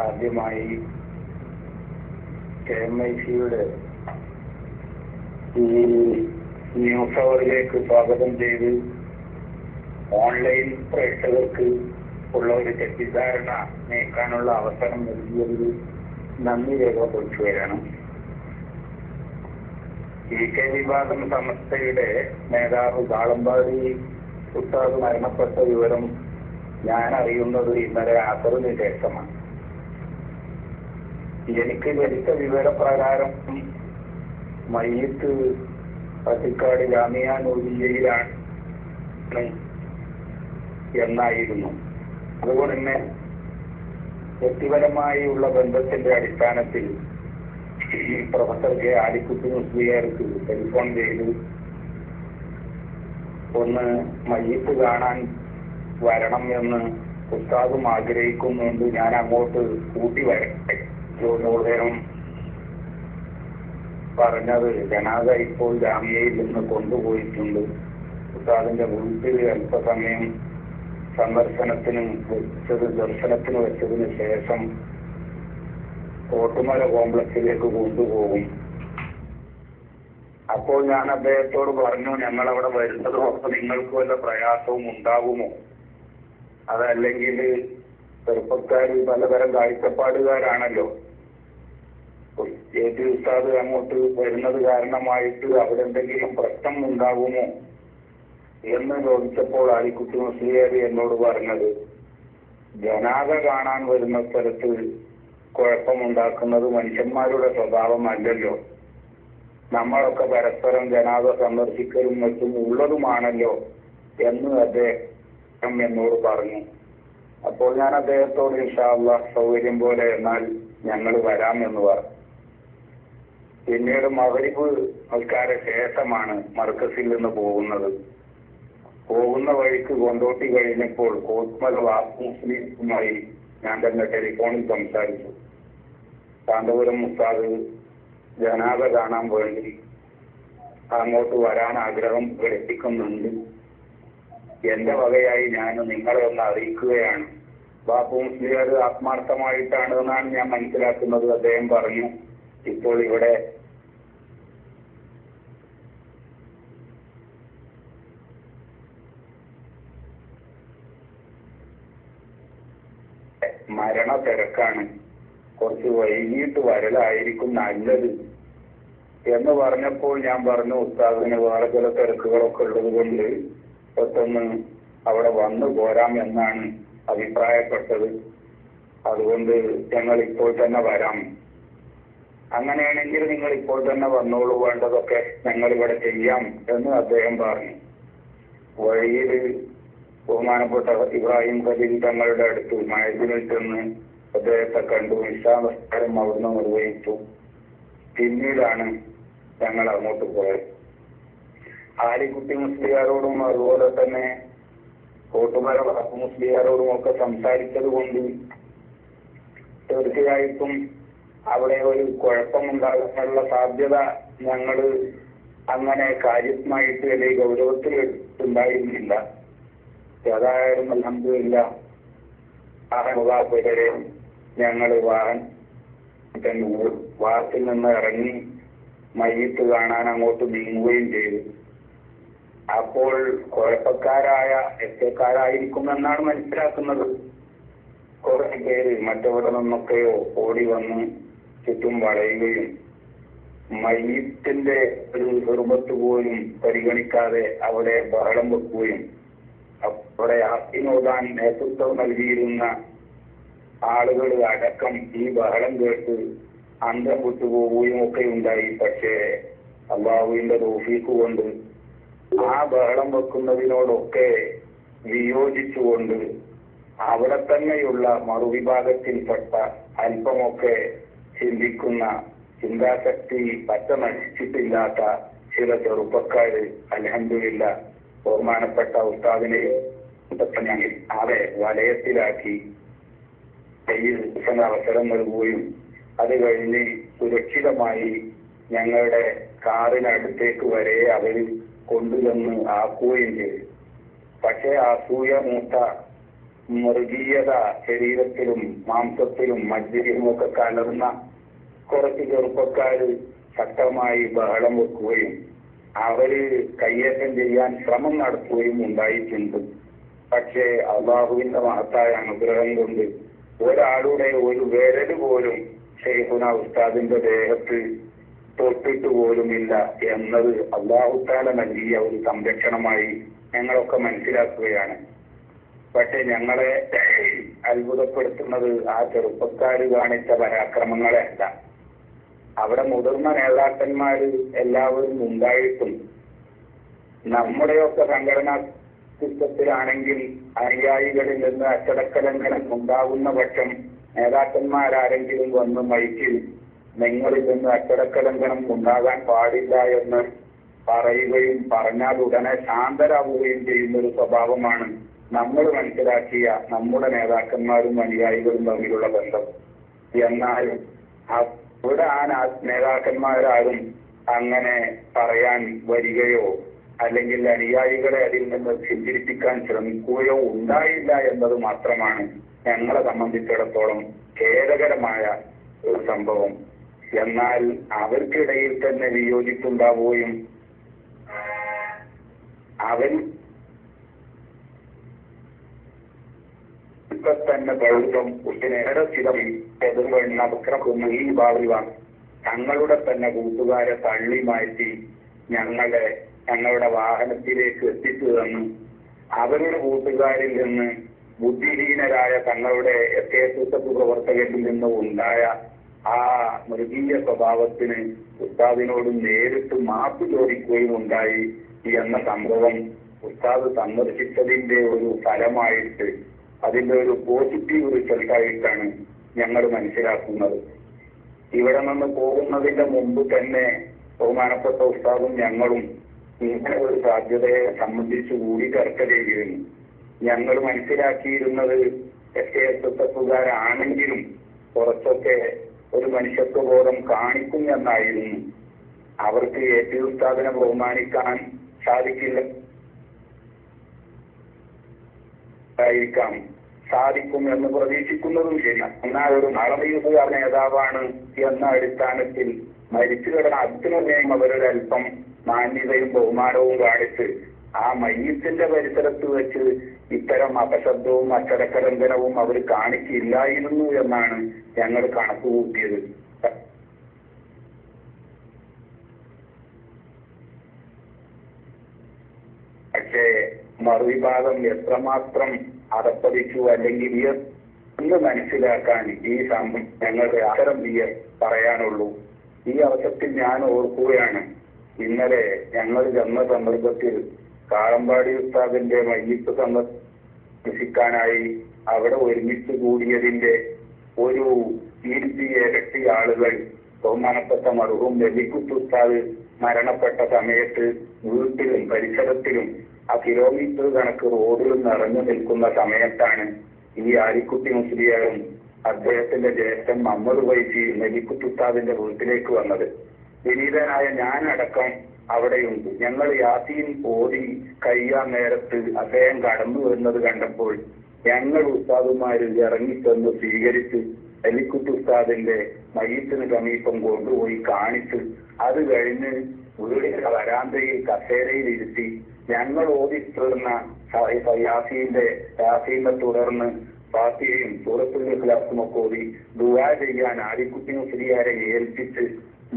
ആദ്യമായി KMIC-യുടെ ഈ ന്യൂസ് അവറിലേക്ക് സ്വാഗതം ചെയ്ത് ഓൺലൈൻ പ്രേക്ഷകർക്ക് ഉള്ള ഒരു തെറ്റിദ്ധാരണ നീക്കാനുള്ള അവസരം നൽകിയതിൽ നന്ദി രേഖപ്പെടുത്തി വരണം. EK വിഭാഗം സമസ്തയുടെ നേതാവ് കാളമ്പാടി ഉസ്താദ് മരണപ്പെട്ട വിവരം ഞാൻ അറിയുന്നത് ഇന്നലെ അസറിന് ശേഷമാണ്. എനിക്ക് ലഭിച്ച വിവരപ്രകാരം മയ്യിത്ത് പട്ടിക്കാട് ജാമിയ നൂരിയയിലാണ് എന്നായിരുന്നു. അതുകൊണ്ട് തന്നെ വ്യക്തിപരമായുള്ള ബന്ധത്തിന്റെ അടിസ്ഥാനത്തിൽ പ്രൊഫസർ K ആലിക്കുട്ടി മുസ്ലിയാർക്ക് ടെലിഫോൺ ചെയ്ത് ഒന്ന് മയ്യിത്ത് കാണാൻ വരണം എന്ന് ഉസ്താദും ആഗ്രഹിക്കുന്നുണ്ട്, ഞാൻ അങ്ങോട്ട് കൂട്ടി വരട്ടെ. ചോദ്യോദയം പറഞ്ഞത് ജനാസ ഇപ്പോൾ ജാമ്യയിൽ നിന്ന് കൊണ്ടുപോയിട്ടുണ്ട്. ഉസ്താദിന്റെ വീട്ടിൽ അല്പസമയം ദർശനത്തിന് വെച്ചതിന് ശേഷം കോട്ടുമല കോംപ്ലക്സിലേക്ക് കൊണ്ടുപോകും. അപ്പോൾ ഞാൻ അദ്ദേഹത്തോട് പറഞ്ഞു, ഞങ്ങളവിടെ വരുന്നത് കൊണ്ട് നിങ്ങൾക്ക് വല്ല പ്രയാസവും ഉണ്ടാകുമോ? അതല്ലെങ്കിൽ ചെറുപ്പക്കാര് പലതരം കാഴ്ചപ്പാടുകാരാണല്ലോ, ഏത് ഉസ്താദ് അങ്ങോട്ട് വരുന്നത് കാരണമായിട്ട് അവിടെ എന്തെങ്കിലും പ്രശ്നം ഉണ്ടാകുമോ എന്ന് ചോദിച്ചപ്പോൾ ആലിക്കുട്ടി മുസ്ലിയാർ എന്നോട് പറഞ്ഞത്, ജനാസ കാണാൻ വരുന്ന സ്ഥലത്ത് കുഴപ്പമുണ്ടാക്കുന്നത് മനുഷ്യന്മാരുടെ സ്വഭാവമല്ലല്ലോ, നമ്മളൊക്കെ പരസ്പരം ജനാസ സന്ദർശിക്കലും മറ്റും ഉള്ളതുമാണല്ലോ എന്ന് അദ്ദേഹം എന്നോട് പറഞ്ഞു. അപ്പോൾ ഞാൻ അദ്ദേഹത്തോട് ഇൻഷാ അല്ലാഹ് സൗകര്യം പോലെ എന്നാൽ ഞങ്ങൾ വരാം എന്ന് പറഞ്ഞു. പിന്നീട് മഗ്‌രിബ് നിസ്കാര ശേഷമാണ് മർക്കസിൽ നിന്ന് പോകുന്നത്. പോകുന്ന വഴിക്ക് കൊണ്ടോട്ടി കഴിഞ്ഞപ്പോൾ കോട്ട്മൽ വാപ്പു മുസ്ലിമുമായി ഞാൻ തന്നെ ടെലിഫോണിൽ സംസാരിച്ചു. കാന്തപുരം ഉസ്താദ് ജനാസ കാണാൻ വേണ്ടി അങ്ങോട്ട് വരാൻ ആഗ്രഹം പ്രകടിപ്പിക്കുന്നുണ്ട്, എന്റെ വകയായി ഞാൻ നിങ്ങളെ ഒന്ന് അറിയിക്കുകയാണ്. ബാപ്പു മുസ്ലിയാർ ആത്മാർത്ഥമായിട്ടാണ് എന്നാണ് ഞാൻ മനസ്സിലാക്കുന്നത്. അദ്ദേഹം പറഞ്ഞു, ഇപ്പോൾ ഇവിടെ മരണ തിരക്കാണ്, കുറച്ച് വൈകിട്ട് വരലായിരിക്കും നല്ലത് എന്ന് പറഞ്ഞപ്പോൾ ഞാൻ പറഞ്ഞു, ഉസ്താദിന് വേറെ ചില തിരക്കുകളൊക്കെ ഉള്ളത് കൊണ്ട് പെട്ടെന്ന് അവിടെ വന്നു പോരാം എന്നാണ് അഭിപ്രായപ്പെട്ടത്. അതുകൊണ്ട് ഞങ്ങൾ ഇപ്പോൾ തന്നെ വരാം. അങ്ങനെയാണെങ്കിൽ നിങ്ങൾ ഇപ്പോൾ തന്നെ വന്നോളൂ, വേണ്ടതൊക്കെ ഞങ്ങൾ ഇവിടെ ചെയ്യാം എന്ന് അദ്ദേഹം പറഞ്ഞു. വഴിയിൽ ബഹുമാനപ്പെട്ട ഇബ്രാഹിം ഖലീൽ തങ്ങളുടെ അടുത്ത് മഴദിനിൽ ചെന്ന് അദ്ദേഹത്തെ കണ്ടു. ഇശാ നമസ്കാരം അവിടുന്ന് നിർവഹിച്ചു. പിന്നീടാണ് ഞങ്ങൾ അങ്ങോട്ട് പോയത്. ആലിക്കുട്ടി മുസ്ലിയാരോടും അതുപോലെ തന്നെ കോട്ടുമല ബാപ്പു മുസ്ലിയാരോടും ഒക്കെ സംസാരിച്ചത് കൊണ്ട് തീർച്ചയായിട്ടും അവിടെ ഒരു കുഴപ്പമുണ്ടാകാനുള്ള സാധ്യത ഞങ്ങൾ അങ്ങനെ കാര്യമായിട്ട് അല്ലെങ്കിൽ ഗൗരവത്തിൽ ഉണ്ടായിരുന്നില്ല. ഏതായാലും അൽഹംദുലില്ലാഹ് വരെ ഞങ്ങൾ വാഹനത്തിൽ നിന്ന് ഇറങ്ങി മയ്യിത്ത് കാണാൻ അങ്ങോട്ട് നീങ്ങുകയും ചെയ്തു. അപ്പോൾ കുഴപ്പക്കാരായ എത്തേക്കാരായിരിക്കുമെന്നാണ് മനസ്സിലാക്കുന്നത്. കുറെ പേര് മറ്റവിടെ നിന്നൊക്കെയോ ഓടി വന്ന് ചുറ്റും വളയുകയും മയ്യിത്തിന്റെ ഒരു ഹുർമത്ത് പോലും പരിഗണിക്കാതെ അവിടെ ബഹളം വെക്കുകയും അവിടെ ആസ്തിനോദാൻ നേതൃത്വം നൽകിയിരുന്ന ആളുകൾ അടക്കം ഈ ബഹളം കേട്ട് അന്തം വിട്ടുപോവുകയും ഒക്കെ ഉണ്ടായി. പക്ഷേ അല്ലാഹുവിന്റെ തൗഫീഖ് കൊണ്ട് ആ ബഹളം വെക്കുന്നതിനോടൊക്കെ വിയോജിച്ചുകൊണ്ട് അവിടെ തന്നെയുള്ള മറുവിഭാഗത്തിൽപ്പെട്ട അല്പമൊക്കെ ചിന്തിക്കുന്ന, ചിന്താശക്തി പറ്റ നശിച്ചിട്ടില്ലാത്ത ചില ചെറുപ്പക്കാര് അൽഹംദുലില്ലാഹ് ബഹുമാനപ്പെട്ട ഉസ്താദിനെ അവരെ വലയത്തിലാക്കി കയ്യിൽ അവസരം നൽകുകയും അത് കഴിഞ്ഞ് സുരക്ഷിതമായി ഞങ്ങളുടെ കാറിനടുത്തേക്ക് വരെ അവർ കൊണ്ടുവന്ന് ആക്കുകയും ചെയ്തു. പക്ഷേ അസൂയ മൂത്ത മൃഗീയത ശരീരത്തിലും മാംസത്തിലും മജ്ജിലും ഒക്കെ കലർന്ന കുറച്ച് ചെറുപ്പക്കാര് ശക്തമായി ബഹളം വെക്കുകയും അവര് കയ്യേറ്റം ചെയ്യാൻ ശ്രമം നടത്തുകയും ഉണ്ടായിട്ടുണ്ട്. പക്ഷേ അള്ളാഹുവിന്റെ മഹത്തായ അനുഗ്രഹം കൊണ്ട് ഒരാളുടെ ഒരു വിരൽ പോലും ശൈഖുന ഉസ്താദിന്റെ ദേഹത്ത് തൊട്ടിട്ട് പോലുമില്ല എന്നത് അള്ളാഹുത്താല നൽകിയ ഒരു സംരക്ഷണമായി ഞങ്ങളൊക്കെ മനസ്സിലാക്കുകയാണ്. പക്ഷെ ഞങ്ങളെ അത്ഭുതപ്പെടുത്തുന്നത് ആ ചെറുപ്പക്കാര് കാണിച്ച പരാക്രമങ്ങളല്ല. അവിടെ മുതിർന്ന നേതാക്കന്മാര് എല്ലാവരും ഉണ്ടായിട്ടും നമ്മുടെയൊക്കെ സംഘടനാ സിസ്റ്റത്തിലാണെങ്കിൽ അനുയായികളിൽ നിന്ന് അച്ചടക്കലംഘനം ഉണ്ടാകുന്ന പക്ഷം നേതാക്കന്മാരാരെങ്കിലും വന്ന് മൈക്കിൽ നിങ്ങളിൽ നിന്ന് അച്ചടക്കലംഘനം ഉണ്ടാകാൻ പാടില്ല എന്ന് പറയുകയും പറഞ്ഞാൽ ഉടനെ ശാന്തരാവുകയും ചെയ്യുന്ന ഒരു സ്വഭാവമാണ് നമ്മൾ മനസ്സിലാക്കിയ നമ്മുടെ നേതാക്കന്മാരും അനുയായികളും തമ്മിലുള്ള ബന്ധം. എന്നാൽ ഇവിടെ ആ നേതാക്കന്മാരാരും അങ്ങനെ പറയാൻ വരികയോ അല്ലെങ്കിൽ അനുയായികളെ അതിൽ നിന്ന് പിന്തിരിപ്പിക്കാൻ ശ്രമിക്കുകയോ ഉണ്ടായില്ല എന്നത് മാത്രമാണ് ഞങ്ങളെ സംബന്ധിച്ചിടത്തോളം ഖേദകരമായ ഒരു സംഭവം. എന്നാൽ അവർക്കിടയിൽ തന്നെ വിയോജിപ്പുണ്ടാവുകയും അവർ തന്നെ ബൗദ്ധം ഉടനേറെ സ്ഥിരമായി എതിർവണ്ണ ഈ ഭാവിവ തങ്ങളുടെ തന്നെ കൂട്ടുകാരെ തള്ളി മാറ്റി ഞങ്ങളുടെ വാഹനത്തിലേക്ക് എത്തിച്ചു തന്നു. അവരുടെ കൂട്ടുകാരിൽ നിന്ന് ബുദ്ധിഹീനരായ തങ്ങളുടെ എത്തേസത്ത് പ്രവർത്തകരിൽ നിന്ന് ഉണ്ടായ ആ മൃഗീയ സ്വഭാവത്തിന് ഉസ്താദിനോട് നേരിട്ട് മാപ്പ് ചോദിക്കുകയും ഉണ്ടായി എന്ന സംഭവം ഉസ്താദ് സന്ദർശിച്ചതിന്റെ ഒരു ഫലമായിട്ട് അതിന്റെ ഒരു പോസിറ്റീവ് റിസൾട്ടായിട്ടാണ് ഞങ്ങൾ മനസ്സിലാക്കുന്നത്. ഇവിടെ നിന്ന് പോകുന്നതിന്റെ മുമ്പ് തന്നെ ബഹുമാനപ്പെട്ട ഉസ്താദും ഞങ്ങളും ഇങ്ങനെ ഒരു സാധ്യതയെ സംബന്ധിച്ച് കൂടി ചർച്ച ചെയ്തിരുന്നു. ഞങ്ങൾ മനസ്സിലാക്കിയിരുന്നത് എസ്എസ്എഫുകാരാണെങ്കിലും കുറച്ചൊക്കെ ഒരു മനുഷ്യത്വബോധം കാണിക്കും എന്നായിരുന്നു. അവർക്ക് എപി ഉസ്താദിനെ ബഹുമാനിക്കാൻ സാധിക്കില്ല സാധിക്കും എന്ന് പ്രതീക്ഷിക്കുന്നതും ശരിയാണ്. എന്നാൽ ഒരു മറവിയുകാർ നേതാവാണ് എന്ന അടിസ്ഥാനത്തിൽ മരിച്ചു കിടന്ന അച്ഛനെയും അവരുടെ അല്പം മാന്യതയും ബഹുമാനവും കാണിച്ച് ആ മയ്യത്തിന്റെ പരിസരത്ത് വെച്ച് ഇത്തരം അപശബ്ദവും അച്ചടക്കലംഘനവും അവർ കാണിക്കില്ലായിരുന്നു എന്നാണ് ഞങ്ങൾ കണക്കുകൂട്ടിയത്. പക്ഷേ മറുവിഭാഗം എത്രമാത്രം അതപ്പതിച്ചു അല്ലെങ്കിൽ എന്ന് മനസ്സിലാക്കാൻ ഈ സംഭവം ഞങ്ങളുടെ അത്തരം പറയാനുള്ളൂ. ഈ അവസരത്തിൽ ഞാൻ ഓർക്കുകയാണ്, ഇന്നലെ ഞങ്ങൾ ജന്മ സന്ദർഭത്തിൽ കാളമ്പാടി ഉസ്താദിന്റെ മയ്യിത്ത് സന്ദർശിക്കാനായി അവിടെ ഒരുമിച്ച് കൂടിയതിന്റെ ഒരു 200 ആളുകൾ ബഹുമാനപ്പെട്ട മർഹൂം വെള്ളിക്കുത്ത് ഉസ്താദ് മരണപ്പെട്ട സമയത്ത് വീട്ടിലും പരിസരത്തിലും ആ കിലോമീറ്റർ കണക്ക് റോഡിലും നിറഞ്ഞു നിൽക്കുന്ന സമയത്താണ് ഈ ആലിക്കുട്ടി മുസ്ലിയാരും അദ്ദേഹത്തിന്റെ ജ്യേഷ്ഠൻ മുഹമ്മദ് വൈസി വെള്ളിക്കുത്ത് ഉസ്താദിന്റെ വീട്ടിലേക്ക് വന്നത്. വിനീതനായ ഞാനടക്കം അവിടെയുണ്ട്. ഞങ്ങൾ യാസീൻ ഓതി കഴിയാൻ നേരത്ത് അദ്ദേഹം കടന്നു വരുന്നത് കണ്ടപ്പോൾ ഞങ്ങൾ ഉസ്താദുമാര് ഇറങ്ങിച്ചെന്ന് സ്വീകരിച്ച് വെള്ളിക്കുത്ത് ഉസ്താദിന്റെ മയ്യത്തിന് സമീപം കൊണ്ടുപോയി കാണിച്ച് അത് കഴിഞ്ഞ് വീടിന്റെ വരാന്തയിൽ കസേരയിൽ ഇരുത്തി ഞങ്ങൾ ഓതിത്തീർന്ന യാസീനെ തുടർന്ന് ഫാത്തിഹയും സൂറത്തുൽ ഇഖ്ലാസും ഒക്കെ ഓതി ദുആ ചെയ്യാൻ ആലിക്കുട്ടി മുസ്ലിയാരെ ഏൽപ്പിച്ച്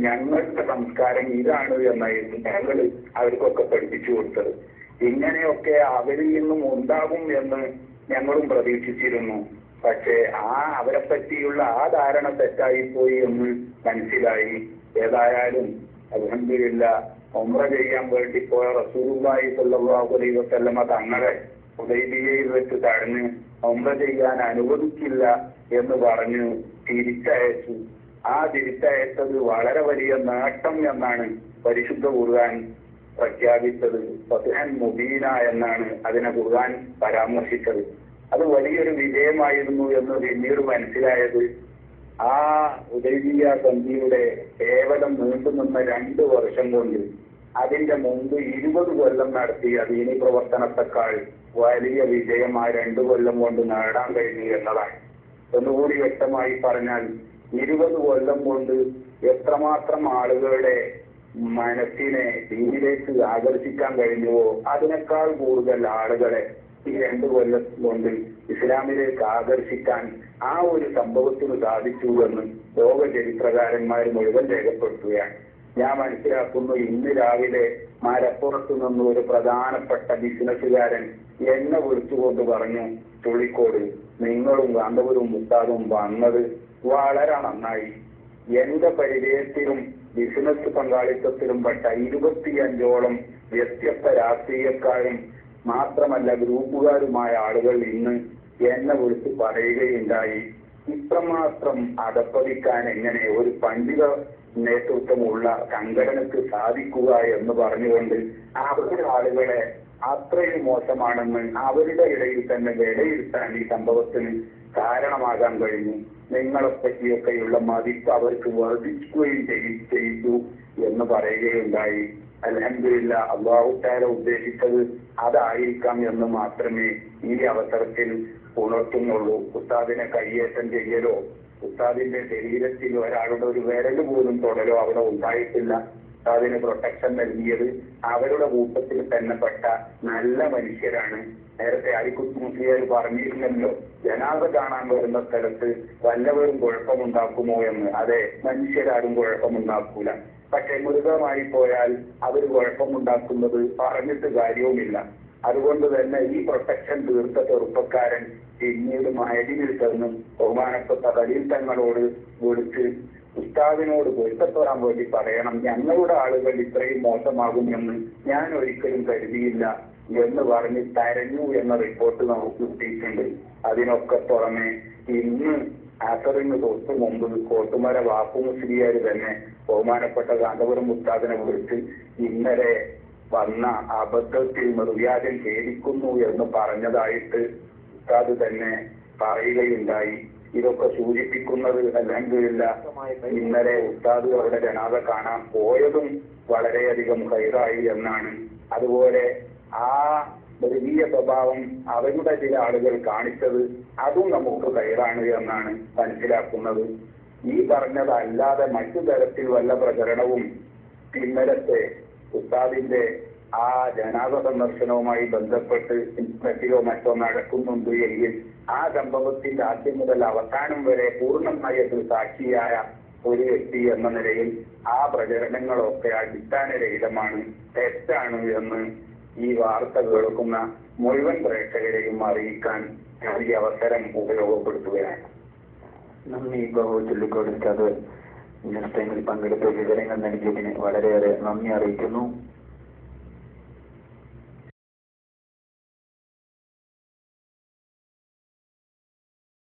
ഞങ്ങളുടെ സംസ്കാരം ഇതാണ് എന്നായിരുന്നു ഞങ്ങൾ അവർക്കൊക്കെ പഠിപ്പിച്ചു കൊടുത്തത്. ഇങ്ങനെയൊക്കെ അവരിൽ നിന്നും ഉണ്ടാകും എന്ന് ഞങ്ങളും പ്രതീക്ഷിച്ചിരുന്നു. പക്ഷേ അവരെ പറ്റിയുള്ള ആ ധാരണ തെറ്റായിപ്പോയി എന്ന് മനസ്സിലായി. ഏതായാലും അൽഹംദുലില്ലാഹ് ഉംറ ചെയ്യാൻ വേണ്ടി പോയ റസൂലുള്ളാഹി സ്വല്ലല്ലാഹു അലൈഹി വസല്ലമ തങ്ങളെ ഹുദൈബിയയിൽ വെച്ച് തടഞ്ഞ് ഉംറ ചെയ്യാൻ അനുവദിക്കില്ല എന്ന് പറഞ്ഞ് തിരിച്ചയച്ചു. ആ തിരിച്ചയച്ചത് വളരെ വലിയ നേട്ടം എന്നാണ് പരിശുദ്ധ ഖുർആൻ പ്രഖ്യാപിച്ചത്. ഫത്ഹൻ മുബീന എന്നാണ് അതിനെ ഖുർആൻ പരാമർശിച്ചത്. അത് വലിയൊരു വിജയമായിരുന്നു എന്ന് പിന്നീട് മനസ്സിലായത് ആ ഹുദൈബിയ സന്ധിയുടെ കേവലം നീണ്ടുനിന്ന 2 വർഷം കൊണ്ട് അതിന്റെ മുമ്പ് 20 കൊല്ലം നടത്തിയ ദീനി പ്രവർത്തനത്തെക്കാൾ വലിയ വിജയം ആ 2 കൊല്ലം കൊണ്ട് നേടാൻ കഴിഞ്ഞു എന്നതാണ്. ഒന്നുകൂടി വ്യക്തമായി പറഞ്ഞാൽ 20 കൊല്ലം കൊണ്ട് എത്രമാത്രം ആളുകളുടെ മനസ്സിനെ ദീനിലേക്ക് ആകർഷിക്കാൻ കഴിഞ്ഞുവോ അതിനേക്കാൾ കൂടുതൽ ആളുകളെ ഈ 2 കൊല്ലം കൊണ്ട് ഇസ്ലാമിലേക്ക് ആകർഷിക്കാൻ ആ ഒരു സംഭവത്തിന് സാധിച്ചു എന്ന് ലോക ചരിത്രകാരന്മാർ മുഴുവൻ രേഖപ്പെടുത്തുകയാണ്. ഞാൻ മനസ്സിലാക്കുന്നു, ഇന്ന് രാവിലെ മലപ്പുറത്ത് നിന്ന് ഒരു പ്രധാനപ്പെട്ട ബിസിനസ്സുകാരൻ എന്നെ വിളിച്ചുകൊണ്ട് പറഞ്ഞു, ചുള്ളിക്കോട് നിങ്ങളും കാന്തപുരവും മുസ്താദും വന്നത് വളരെ നന്നായി. എന്റെ പരിചയത്തിലും ബിസിനസ് പങ്കാളിത്തത്തിലും പെട്ട 25ഓളം വ്യത്യസ്ത രാഷ്ട്രീയക്കാരും മാത്രമല്ല ഗ്രൂപ്പുകാരുമായ ആളുകൾ ഇന്ന് എന്നെ വിളിച്ച് പറയുകയുണ്ടായി, ഇത്രമാത്രം അധപ്പതിക്കാൻ എങ്ങനെ ഒരു പണ്ഡിത നേതൃത്വമുള്ള സംഘടനക്ക് സാധിക്കുക എന്ന് പറഞ്ഞുകൊണ്ട് അവരുടെ ആളുകളെ അത്രയും മോശമാണെന്ന് അവരുടെ ഇടയിൽ തന്നെ വിലയിരുത്താൻ ഈ സംഭവത്തിന് കാരണമാകാൻ കഴിഞ്ഞു. നിങ്ങളെ പറ്റിയൊക്കെയുള്ള മതിപ്പ് അവർക്ക് വർദ്ധിക്കുകയും ചെയ്തു എന്ന് പറയുകയുണ്ടായി. അൽഹംദുലില്ലാഹ്, അല്ലാഹു തആല ഉദ്ദേശിച്ചത് അതായിരിക്കാം എന്ന് മാത്രമേ ഈ അവസരത്തിൽ ഉണർത്തുന്നുള്ളൂ. ഉസ്താദിനെ കയ്യേറ്റം ചെയ്യലോ ഉസ്താദിന്റെ ശരീരത്തിൽ ഒരാളുടെ ഒരു വിരൽ പോലും തൊടലോ അവിടെ ഉണ്ടായിട്ടില്ല. ഉസ്താദിന് പ്രൊട്ടക്ഷൻ നൽകിയത് അവരുടെ കൂട്ടത്തിൽ തന്നെ പെട്ട നല്ല മനുഷ്യരാണ്. നേരത്തെ അരിക്കുത്ത് മുസ്ലിയാർ പറഞ്ഞിരുന്നല്ലോ, ജനാസ കാണാൻ വരുന്ന സ്ഥലത്ത് വല്ലവരും കുഴപ്പമുണ്ടാക്കുമോ എന്ന്. അതെ, മനുഷ്യരാരും കുഴപ്പമുണ്ടാക്കൂല. പക്ഷെ മൃഗമായി പോയാൽ അവർ കുഴപ്പമുണ്ടാക്കുന്നത് പറഞ്ഞിട്ട് കാര്യവുമില്ല. അതുകൊണ്ട് തന്നെ ഈ പ്രൊട്ടക്ഷൻ തീർത്ത ചെറുപ്പക്കാരൻ പിന്നീട് മഹദിയിൽ ചെന്ന് ബഹുമാനപ്പെട്ട ഖലീൽ തങ്ങളോട് വിളിച്ച് ഉസ്താദിനോട് പൊരുത്തപ്പെടാൻ വേണ്ടി പറയണം, ഞങ്ങളുടെ ആളുകൾ ഇത്രയും മോശമാകുമെന്ന് ഞാൻ ഒരിക്കലും കരുതിയില്ല എന്ന് പറഞ്ഞ് കരഞ്ഞു എന്ന റിപ്പോർട്ട് നമുക്ക് കിട്ടിയിട്ടുണ്ട്. അതിനൊക്കെ പുറമെ ഇന്ന് അസറിന് തൊട്ട് മുമ്പ് കോട്ടുമല വാപ്പു മുസ്ലിയാർ തന്നെ ബഹുമാനപ്പെട്ട കാന്തപുരം ഉസ്താദിനെ വിളിച്ച് ഇന്നലെ വന്ന അബദ്ധത്തിൽ മൃഗാദം ഖേദിക്കുന്നു എന്ന് പറഞ്ഞതായിട്ട് ഉസ്താദ് തന്നെ പറയുകയുണ്ടായി. ഇതൊക്കെ സൂചിപ്പിക്കുന്നത് അൽഹംദുലില്ലാഹ് ഇന്നലെ ഉസ്താദ് അവരുടെ ജനാസ കാണാൻ പോയതും വളരെയധികം ഹൈറായി എന്നാണ്. അതുപോലെ ആ വലിയ സ്വഭാവം അവരുടെ ചില ആളുകൾ കാണിച്ചത് അതും നമുക്ക് ഹൈറാണ് എന്നാണ് മനസ്സിലാക്കുന്നത്. ഈ പറഞ്ഞതല്ലാതെ മറ്റു തരത്തിൽ വല്ല പ്രചരണവും ഇന്നലത്തെ ഉസ്താദിന്റെ ആ ജനാസ സന്ദർശനവുമായി ബന്ധപ്പെട്ട് ഇന്റർനെറ്റിലോ മറ്റോ നടക്കുന്നുണ്ട് എങ്കിൽ ആ സംഭവത്തിന്റെ ആദ്യം മുതൽ അവസാനം വരെ പൂർണ്ണമായി അതിൽ സാക്ഷിയായ ഒരു വ്യക്തി എന്ന നിലയിൽ ആ പ്രചരണങ്ങളൊക്കെ അടിസ്ഥാനരഹിതമാണ്, തെറ്റാണ് എന്ന് ഈ വാർത്ത കേൾക്കുന്ന മുഴുവൻ പ്രേക്ഷകരെയും അറിയിക്കാൻ ഈ അവസരം ഉപയോഗപ്പെടുത്തുകയാണ്. നന്ദി ബഹു ചൊല്ലിക്കോട് ഉസ്താദ്. ന്യൂസ് ടൈമിൽ പങ്കെടുത്ത വിവരങ്ങൾ നൽകിയതിന് വളരെയേറെ നന്ദി അറിയിക്കുന്നു.